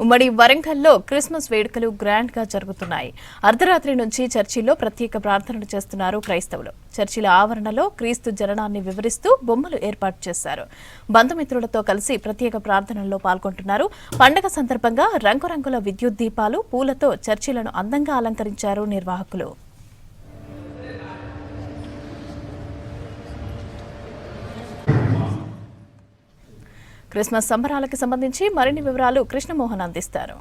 ఉమ్మడి వరంగల్లో క్రిస్మస్ వేడుకలు గ్రాండ్ గా జరుగుతున్నాయి. అర్ధరాత్రి నుంచి చర్చిలో ప్రత్యేక ప్రార్థనలు చేస్తున్నారు క్రైస్తవులు. చర్చిల ఆవరణలో క్రీస్తు జననాన్ని వివరిస్తూ బొమ్మలు ఏర్పాటు చేశారు. బంధుమిత్రులతో కలిసి ప్రత్యేక ప్రార్థనల్లో పాల్గొంటున్నారు. పండగ సందర్భంగా రంగురంగుల విద్యుత్ దీపాలు, పూలతో చర్చిలను అందంగా అలంకరించారు నిర్వాహకులు. క్రిస్మస్ సంబరాలకు సంబంధించి మరిన్ని వివరాలు కృష్ణమోహన్ అందిస్తారు.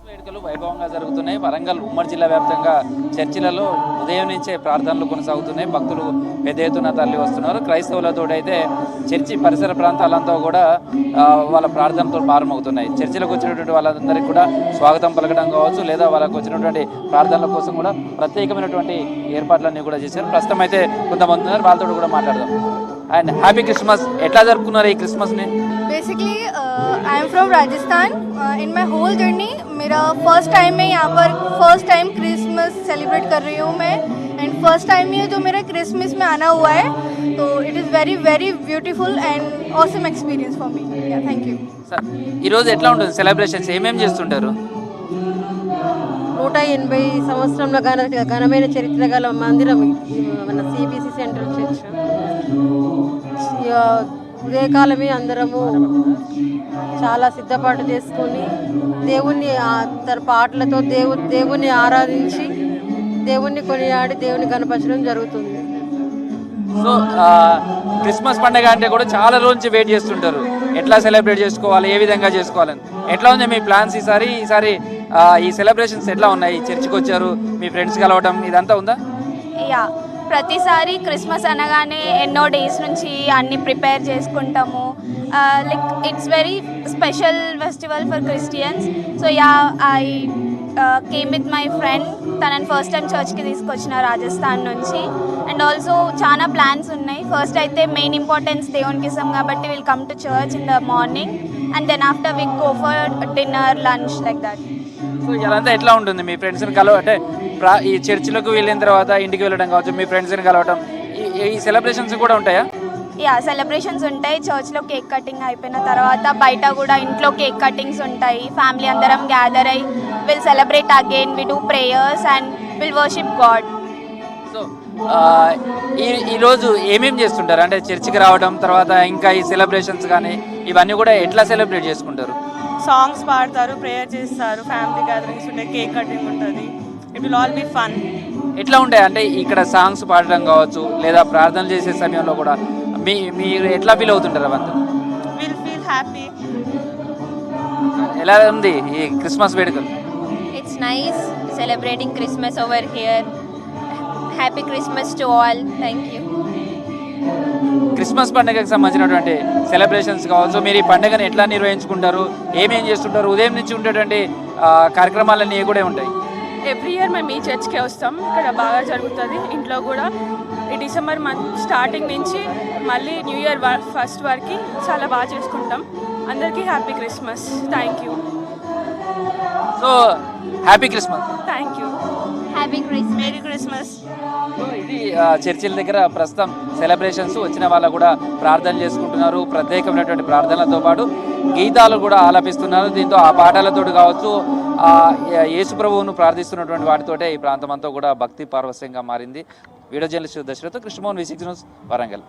వేడుకలు వైభవంగా జరుగుతున్నాయి. వరంగల్ ఉమ్మడి జిల్లా వ్యాప్తంగా చర్చిలలో ఉదయం నుంచే ప్రార్థనలు కొనసాగుతున్నాయి. భక్తులు పెద్ద ఎత్తున తరలి వస్తున్నారు. క్రైస్తవులతోటైతే చర్చి పరిసర ప్రాంతాలంతా కూడా వాళ్ళ ప్రార్థనతో ప్రారంభమవుతున్నాయి. చర్చిలకు వచ్చినటువంటి వాళ్ళందరికీ కూడా స్వాగతం పలకడం కావచ్చు, లేదా వాళ్ళకు వచ్చినటువంటి ప్రార్థనల కోసం కూడా ప్రత్యేకమైనటువంటి ఏర్పాట్లన్నీ కూడా చేశారు. ప్రస్తుతం అయితే కొంతమంది ఉన్నారు, వాళ్ళతో కూడా మాట్లాడదాం. And happy Christmas. ఎట్లా జరుపుకున్నారు ఈ క్రిస్మస్ని? Basically I am from Rajasthan. In my whole journey मेरा फर्स्ट टाइम है यहाँ पर, फर्स्ट टाइम क्रिसमस सेलिब्रेट कर रही हूँ मैं. एंड फर्स्ट टाइम ही है जो मेरा क्रिसमस में आना हुआ है, तो it is very very beautiful and awesome experience for me. Thank you. ఈరోజు ఎట్లా ఉంటుంది సెలబ్రేషన్స్? ఏమేమి చేస్తుంటారు? 180 సంవత్సరంలో ఘనమైన చరిత్ర గల మందిరం మన సిబిసి సెంట్రల్ చర్చ్. ఉదయకాలమే అందరము చాలా సిద్ధపాటు చేసుకొని దేవుణ్ణి తన పాటలతో దేవుణ్ణి ఆరాధించి దేవుణ్ణి కొనియాడి దేవుని కనపరచడం జరుగుతుంది. సో క్రిస్మస్ పండుగ అంటే కూడా చాలా రోజు నుంచి వెయిట్ చేస్తుంటారు. ఎట్లా సెలబ్రేట్ చేసుకోవాలి, ఏ విధంగా చేసుకోవాలని. ఎట్లా ఉంది మీ ప్లాన్స్ ఈసారి ఈ సెలబ్రేషన్స్ ఎట్లా ఉన్నాయి? చర్చికి వచ్చారు, మీ ఫ్రెండ్స్ కలవడం ఇదంతా ఉందా? యా, ప్రతిసారి క్రిస్మస్ అనగానే ఎన్నో డేస్ నుంచి అన్ని ప్రిపేర్ చేసుకుంటాము. Like it's very special festival for Christians. So yeah, I came with my friend. తనని ఫస్ట్ టైం చర్చ్కి తీసుకొచ్చిన రాజస్థాన్ నుంచి. అండ్ ఆల్సో చాలా ప్లాన్స్ ఉన్నాయి. ఫస్ట్ అయితే మెయిన్ ఇంపార్టెన్స్ దేవునికి ఇస్తాం కాబట్టి will come to church in the morning and then after we go for dinner, lunch, like that. So ఇదంతా ఎట్లా ఉంటుంది? మీ ఫ్రెండ్స్ని అంటే ఈ చర్చిలకు వెళ్ళిన తర్వాత ఇంటికి వెళ్ళడం కావచ్చు, మీ ఫ్రెండ్స్ని కలవటం, ఈ సెలబ్రేషన్స్ కూడా ఉంటాయా? యా, సెలబ్రేషన్స్ ఉంటాయి. చర్చ్లో కేక్ కటింగ్ అయిపోయిన తర్వాత బయట కూడా ఇంట్లో కేక్ కటింగ్స్ ఉంటాయి. ఫ్యామిలీ అందరం గ్యాదర్ అయ్యి will celebrate again, we do prayers and will worship God. So ఈరోజు ఏమేమి చేస్తుంటారు? అంటే చర్చికి రావడం తర్వాత ఇంకా ఈ సెలబ్రేషన్స్ కానీ ఇవన్నీ కూడా ఎట్లా సెలబ్రేట్ చేసుకుంటారు? సాంగ్స్ పాడతారు, ప్రేయర్ చేస్తారు, ఫ్యామిలీ గ్యాదరింగ్స్ ఉంటాయి, కేక్ కటింగ్ ఉంటుంది. It will all be fun. ఎట్లా ఉంటాయి అంటే ఇక్కడ సాంగ్స్ పాడడం కావచ్చు, లేదా ప్రార్థన చేసే సమయంలో కూడా మీరు ఎట్లా ఫీల్ అవుతుంటారు? అవంతా విల్ ఫీల్ హ్యాపీ. ఎలా ఉంది ఈ క్రిస్మస్ వేడుకలు? It's nice celebrating Christmas over here. Happy Christmas to all. Thank you. Christmas పండుగకి సంబంధించినటువంటి సెలబ్రేషన్స్ కావచ్చు, మీరు ఈ పండుగను ఎట్లా నిర్వహించుకుంటారు, ఏమేం చేస్తుంటారు? ఉదయం నుంచి ఉండేటువంటి కార్యక్రమాలన్నీ కూడా ఉంటాయి. ఎవ్రీ ఇయర్ మేము ఈ చర్చ్కే వస్తాం. ఇక్కడ బాగా జరుగుతుంది. ఇంట్లో కూడా ఈ డిసెంబర్ మంత్ స్టార్టింగ్ నుంచి మళ్ళీ న్యూ ఇయర్ ఫస్ట్ వరకు చాలా బాగా చేసుకుంటాం. అందరికీ happy Christmas. Thank you. So happy Christmas. Thank you. Happy Christmas. Merry Christmas. ఇది చర్చిల దగ్గర ప్రస్తుతం సెలబ్రేషన్స్ వచ్చిన వాళ్ళు కూడా ప్రార్థన చేసుకుంటున్నారు. ప్రత్యేకమైనటువంటి ప్రార్థనలతో పాటు గీతాలు కూడా ఆలపిస్తున్నారు. దీంతో ఆ పాటలతో కావచ్చు, యేసు ప్రభువును ప్రార్థిస్తున్నటువంటి వాటితోటే ఈ ప్రాంతం అంతా కూడా భక్తి పార్వస్యంగా మారింది. Video journalist Dashrath, Krishnamohan, V6 news, Warangal.